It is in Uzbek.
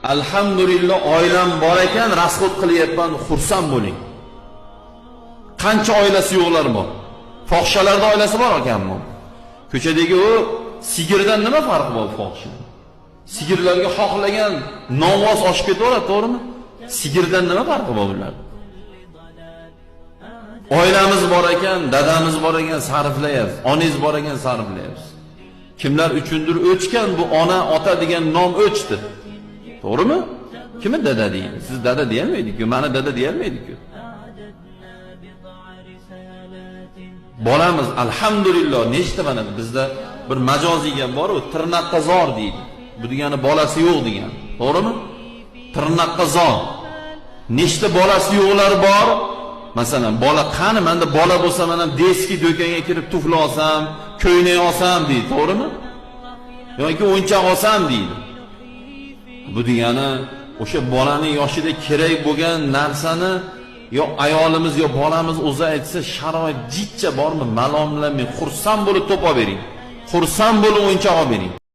alhamdulillah oilam bor ekan, rasxod qilyapman, xursand bo'ling. Qancha oilasi yo'qlar bor? Fohishalarda oilasi bor ekanmi? Ko'chadagi u sigirdan nima farqi bor fohisha? Sigirlarga xohlagan novvos oshib ketaveradi, to'g'rimi? Sigirdan nima farqi bor ular? Oilamiz bor ekan, dadamiz bor ekan, sarflayapsiz. Onangiz bor ekan, sarflayapsiz. Kimlar uchundir o'chgan bu ona, ota degan nom o'chdi. To'g'rimi? Kimni dada deydi? Siz dada deyolmaydi-ku, meni dada deyolmaydi-ku. Bolamiz alhamdulillah nechta mana bizda bir majoziy gap bor-ku, tirnoqqa zor deydi. Bu degani bolasi yo'q degani. To'g'rimi? Tirnoqqa zor. Nechta bolasi yo'qlar bor? Masalan, bola qani, menda bola bo'lsa, men ham deski do'konga kirib tufli olsam, ko'ynak olsam deydi, to'g'rimi? Yoki o'yinchoq olsam deydi. Bu degani o'sha bolaning yoshida kerak bo'lgan narsani yo ayolimiz yo bolamiz o'zi aytsa, sharoit jichcha bormi, malomlamay, xursand bo'lib to'pab bering. Xursand bo'lib o'yinchoq olib bering.